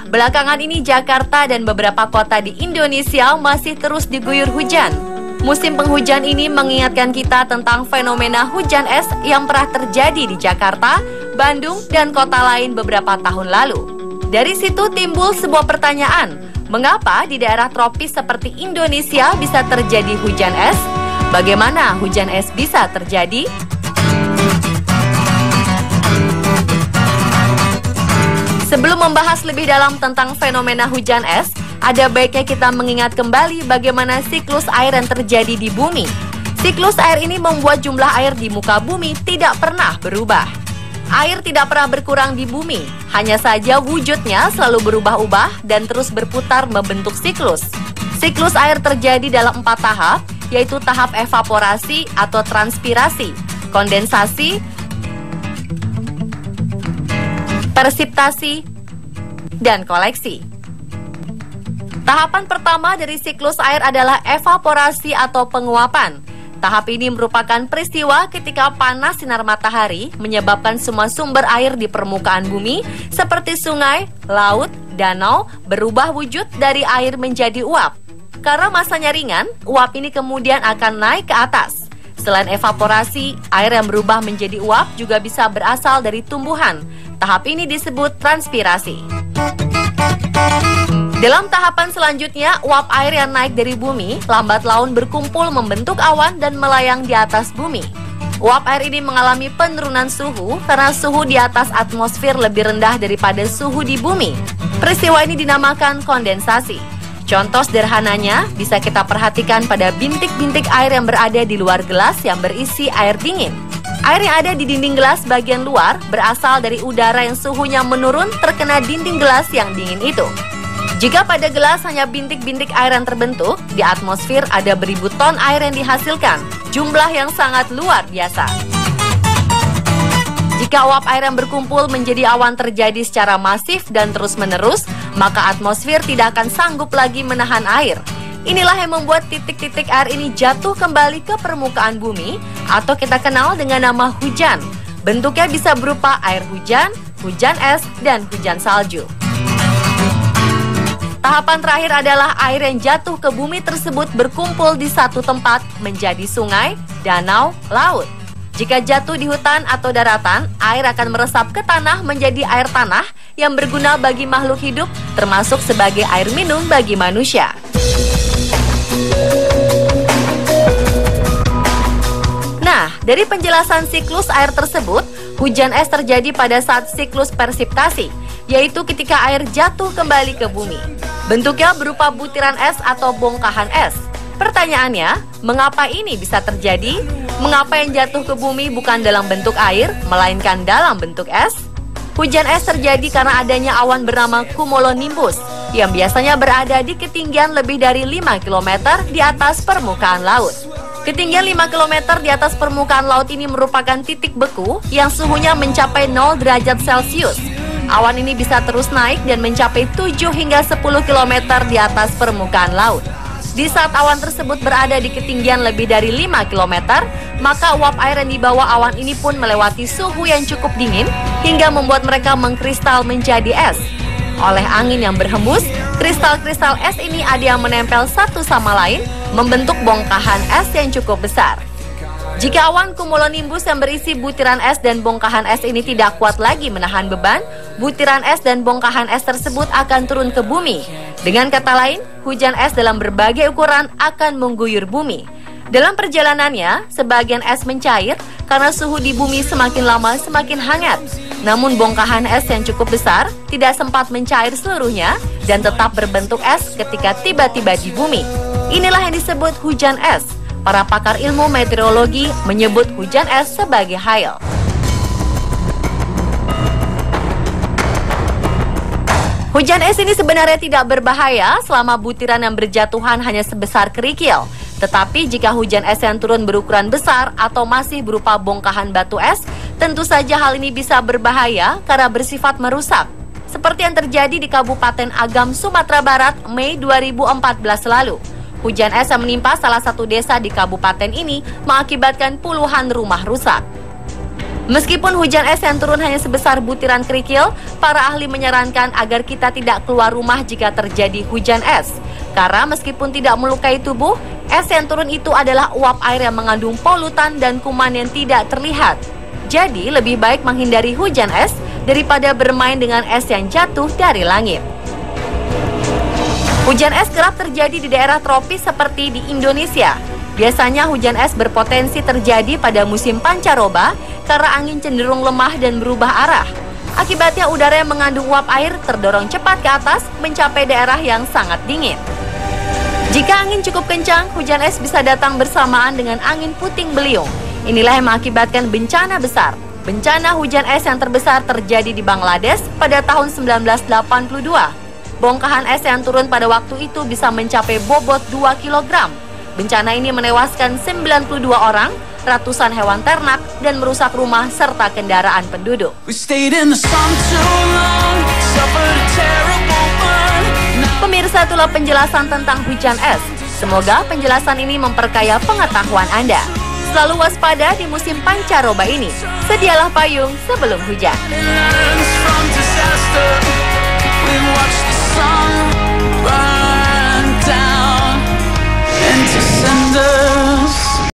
Belakangan ini Jakarta dan beberapa kota di Indonesia masih terus diguyur hujan. Musim penghujan ini mengingatkan kita tentang fenomena hujan es yang pernah terjadi di Jakarta, Bandung, dan kota lain beberapa tahun lalu. Dari situ timbul sebuah pertanyaan, mengapa di daerah tropis seperti Indonesia bisa terjadi hujan es? Bagaimana hujan es bisa terjadi? Sebelum membahas lebih dalam tentang fenomena hujan es, ada baiknya kita mengingat kembali bagaimana siklus air yang terjadi di bumi. Siklus air ini membuat jumlah air di muka bumi tidak pernah berubah. Air tidak pernah berkurang di bumi, hanya saja wujudnya selalu berubah-ubah dan terus berputar membentuk siklus. Siklus air terjadi dalam 4 tahap, yaitu tahap evaporasi atau transpirasi, kondensasi, persiptasi, dan koleksi. Tahapan pertama dari siklus air adalah evaporasi atau penguapan. Tahap ini merupakan peristiwa ketika panas sinar matahari menyebabkan semua sumber air di permukaan bumi seperti sungai, laut, danau berubah wujud dari air menjadi uap. Karena masanya ringan, uap ini kemudian akan naik ke atas. Selain evaporasi, air yang berubah menjadi uap juga bisa berasal dari tumbuhan. Tahap ini disebut transpirasi. Dalam tahapan selanjutnya, uap air yang naik dari bumi lambat laun berkumpul membentuk awan dan melayang di atas bumi. Uap air ini mengalami penurunan suhu karena suhu di atas atmosfer lebih rendah daripada suhu di bumi. Peristiwa ini dinamakan kondensasi. Contoh sederhananya bisa kita perhatikan pada bintik-bintik air yang berada di luar gelas yang berisi air dingin. Air yang ada di dinding gelas bagian luar berasal dari udara yang suhunya menurun terkena dinding gelas yang dingin itu. Jika pada gelas hanya bintik-bintik air yang terbentuk, di atmosfer ada beribu ton air yang dihasilkan, jumlah yang sangat luar biasa. Jika uap air yang berkumpul menjadi awan terjadi secara masif dan terus-menerus, maka atmosfer tidak akan sanggup lagi menahan air. Inilah yang membuat titik-titik air ini jatuh kembali ke permukaan bumi atau kita kenal dengan nama hujan. Bentuknya bisa berupa air hujan, hujan es, dan hujan salju. Tahapan terakhir adalah air yang jatuh ke bumi tersebut berkumpul di satu tempat menjadi sungai, danau, laut. Jika jatuh di hutan atau daratan, air akan meresap ke tanah menjadi air tanah yang berguna bagi makhluk hidup, termasuk sebagai air minum bagi manusia. Nah, dari penjelasan siklus air tersebut, hujan es terjadi pada saat siklus persiptasi, yaitu ketika air jatuh kembali ke bumi. Bentuknya berupa butiran es atau bongkahan es. Pertanyaannya, mengapa ini bisa terjadi? Mengapa yang jatuh ke bumi bukan dalam bentuk air, melainkan dalam bentuk es? Hujan es terjadi karena adanya awan bernama cumulonimbus, yang biasanya berada di ketinggian lebih dari 5 km di atas permukaan laut. Ketinggian 5 km di atas permukaan laut ini merupakan titik beku yang suhunya mencapai 0 derajat Celcius. Awan ini bisa terus naik dan mencapai 7 hingga 10 km di atas permukaan laut. Di saat awan tersebut berada di ketinggian lebih dari 5 km, maka uap air yang dibawa awan ini pun melewati suhu yang cukup dingin hingga membuat mereka mengkristal menjadi es. Oleh angin yang berhembus, kristal-kristal es ini ada yang menempel satu sama lain, membentuk bongkahan es yang cukup besar. Jika awan cumulonimbus yang berisi butiran es dan bongkahan es ini tidak kuat lagi menahan beban, butiran es dan bongkahan es tersebut akan turun ke bumi. Dengan kata lain, hujan es dalam berbagai ukuran akan mengguyur bumi. Dalam perjalanannya, sebagian es mencair karena suhu di bumi semakin lama semakin hangat. Namun bongkahan es yang cukup besar tidak sempat mencair seluruhnya dan tetap berbentuk es ketika tiba-tiba di bumi. Inilah yang disebut hujan es. Para pakar ilmu meteorologi menyebut hujan es sebagai hail. Hujan es ini sebenarnya tidak berbahaya selama butiran yang berjatuhan hanya sebesar kerikil. Tetapi jika hujan es yang turun berukuran besar atau masih berupa bongkahan batu es, tentu saja hal ini bisa berbahaya karena bersifat merusak. Seperti yang terjadi di Kabupaten Agam, Sumatera Barat, Mei 2014 lalu. Hujan es yang menimpa salah satu desa di kabupaten ini mengakibatkan puluhan rumah rusak. Meskipun hujan es yang turun hanya sebesar butiran kerikil, para ahli menyarankan agar kita tidak keluar rumah jika terjadi hujan es. Karena meskipun tidak melukai tubuh, es yang turun itu adalah uap air yang mengandung polutan dan kuman yang tidak terlihat. Jadi lebih baik menghindari hujan es daripada bermain dengan es yang jatuh dari langit. Hujan es kerap terjadi di daerah tropis seperti di Indonesia. Biasanya hujan es berpotensi terjadi pada musim pancaroba karena angin cenderung lemah dan berubah arah. Akibatnya udara yang mengandung uap air terdorong cepat ke atas mencapai daerah yang sangat dingin. Jika angin cukup kencang, hujan es bisa datang bersamaan dengan angin puting beliung. Inilah yang mengakibatkan bencana besar. Bencana hujan es yang terbesar terjadi di Bangladesh pada tahun 1982. Bongkahan es yang turun pada waktu itu bisa mencapai bobot 2 kg. Bencana ini menewaskan 92 orang, ratusan hewan ternak, dan merusak rumah serta kendaraan penduduk. Pemirsa, itulah penjelasan tentang hujan es. Semoga penjelasan ini memperkaya pengetahuan Anda. Selalu waspada di musim pancaroba ini. Sedialah payung sebelum hujan.